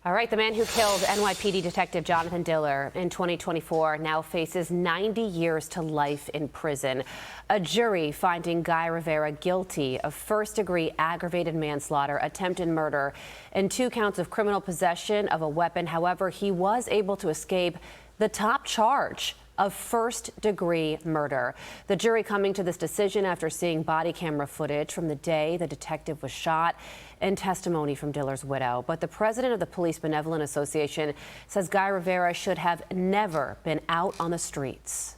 All right, the man who killed NYPD detective Jonathan Diller in 2024 now faces 90 years to life in prison. A jury finding Guy Rivera guilty of first-degree aggravated manslaughter, attempted murder, and 2 counts of criminal possession of a weapon. However, he was able to escape the top charge of first-degree murder. The jury coming to this decision after seeing body camera footage from the day the detective was shot and testimony from Diller's widow. But the president of the Police Benevolent Association says Guy Rivera should have never been out on the streets.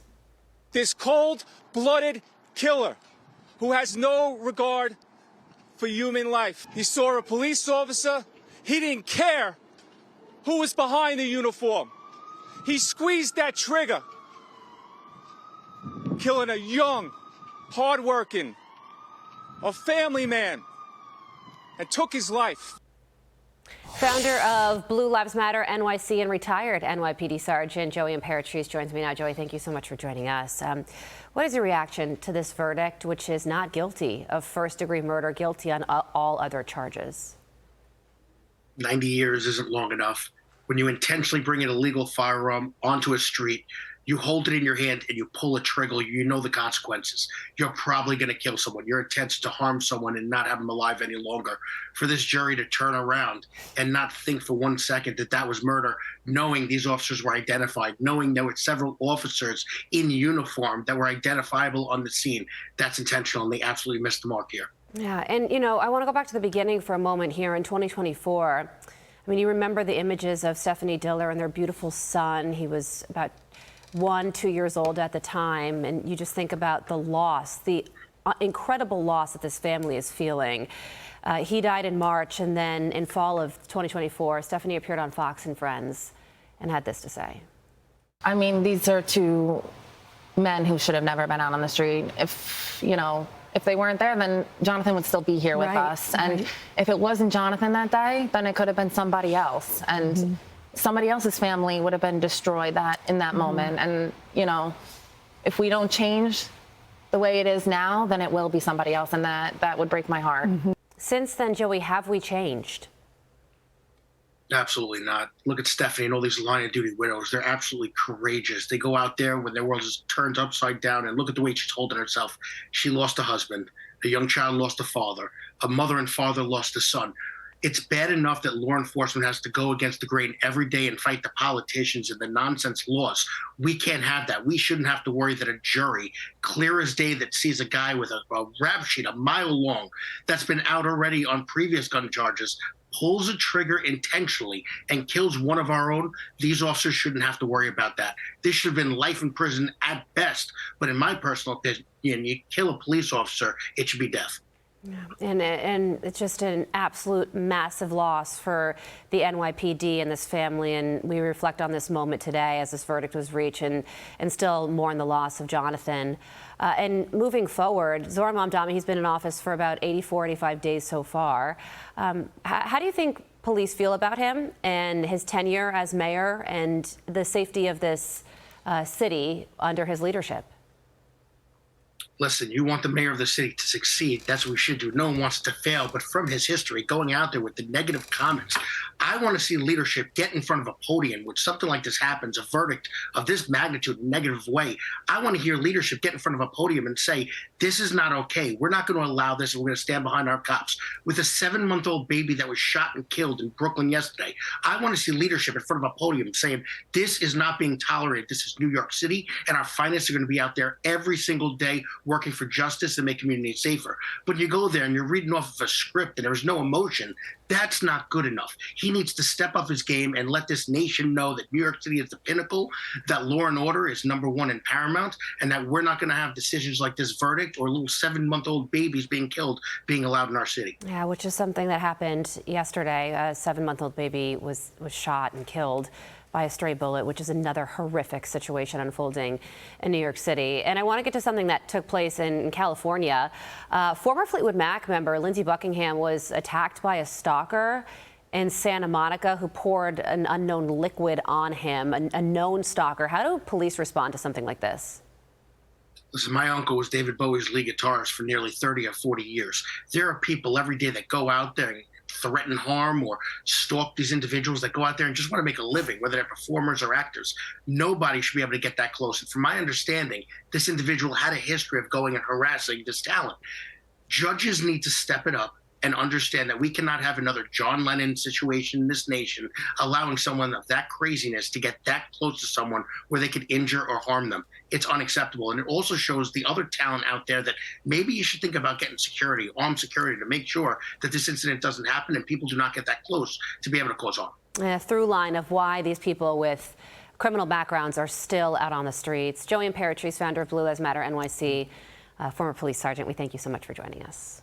This cold-blooded killer who has no regard for human life. He saw a police officer. He didn't care who was behind the uniform. He squeezed that trigger, killing a young, hardworking, a family man, and took his life. Founder of Blue Lives Matter NYC and retired NYPD Sergeant Joey Imperatrice joins me now. Joey, thank you so much for joining us. What is your reaction to this verdict, which is not guilty of first-degree murder, guilty on all other charges? 90 years isn't long enough. When you intentionally bring an illegal firearm onto a street, you hold it in your hand and you pull a trigger, you know the consequences. You're probably going to kill someone. Your intent is to harm someone and not have them alive any longer. For this jury to turn around and not think for 1 second that that was murder, knowing these officers were identified, knowing there were several officers in uniform that were identifiable on the scene, that's intentional, and they absolutely missed the mark here. Yeah, and I want to go back to the beginning for a moment here in 2024. I mean, you remember the images of Stephanie Diller and their beautiful son. He was about 2 years old at the time, and you just think about the loss, the incredible loss that this family is feeling. He died in March, and then in fall of 2024, Stephanie appeared on Fox and Friends and had this to say. I mean, these are 2 men who should have never been out on the street. If they weren't there, then Jonathan would still be here with us. And if it wasn't Jonathan that day, then it could have been somebody else. And somebody else's family would have been destroyed in that moment. And, if we don't change the way it is now, then it will be somebody else. And that would break my heart. Since then, Joey, have we changed? Absolutely not. Look at Stephanie and all these line of duty widows. They're absolutely courageous. They go out there when their world is turned upside down, and look at the way she's holding herself. She lost a husband. A young child lost a father. A mother and father lost a son. It's bad enough that law enforcement has to go against the grain every day and fight the politicians and the nonsense laws. We can't have that. We shouldn't have to worry that a jury, clear as day, that sees a guy with a rap sheet a mile long that's been out already on previous gun charges, pulls a trigger intentionally and kills one of our own. These officers shouldn't have to worry about that. This should have been life in prison at best. But in my personal opinion, you kill a police officer, it should be death. Yeah. And it's just an absolute massive loss for the NYPD and this family. And we reflect on this moment today as this verdict was reached, and still mourn the loss of Jonathan. And moving forward, Zohran Mamdani, he's been in office for about 84, 85 days so far. How do you think police feel about him and his tenure as mayor and the safety of this city under his leadership? Listen, you want the mayor of the city to succeed. That's what we should do. No one wants to fail. But from his history, going out there with the negative comments, I want to see leadership get in front of a podium when something like this happens, a verdict of this magnitude, in a negative way. I want to hear leadership get in front of a podium and say, this is not okay. We're not going to allow this, and we're going to stand behind our cops. With a 7-month-old baby that was shot and killed in Brooklyn yesterday, I want to see leadership in front of a podium saying, this is not being tolerated. This is New York City, and our finest are going to be out there every single day working for justice and make communities safer. But you go there and you're reading off of a script and there's no emotion. That's not good enough. He needs to step up his game and let this nation know that New York City is the pinnacle, that law and order is #1 and paramount, and that we're not going to have decisions like this verdict or little 7-month-old babies being killed being allowed in our city. Yeah, which is something that happened yesterday. A 7-month-old baby was shot and killed by a stray bullet, which is another horrific situation unfolding in New York City. And I want to get to something that took place in California. Former Fleetwood Mac member Lindsey Buckingham was attacked by a stalker in Santa Monica who poured an unknown liquid on him, a known stalker. How do police respond to something like this? Listen, my uncle was David Bowie's lead guitarist for nearly 30 or 40 years. There are people every day that go out there and threaten harm or stalk these individuals that go out there and just want to make a living, whether they're performers or actors. Nobody should be able to get that close. And from my understanding, this individual had a history of going and harassing this talent. Judges need to step it up and understand that we cannot have another John Lennon situation in this nation, allowing someone of that craziness to get that close to someone where they could injure or harm them. It's unacceptable. And it also shows the other talent out there that maybe you should think about getting security, armed security, to make sure that this incident doesn't happen and people do not get that close to be able to cause harm. A through line of why these people with criminal backgrounds are still out on the streets. Joseph Imperatrice, founder of Blue Lives Matter NYC, former police sergeant, we thank you so much for joining us.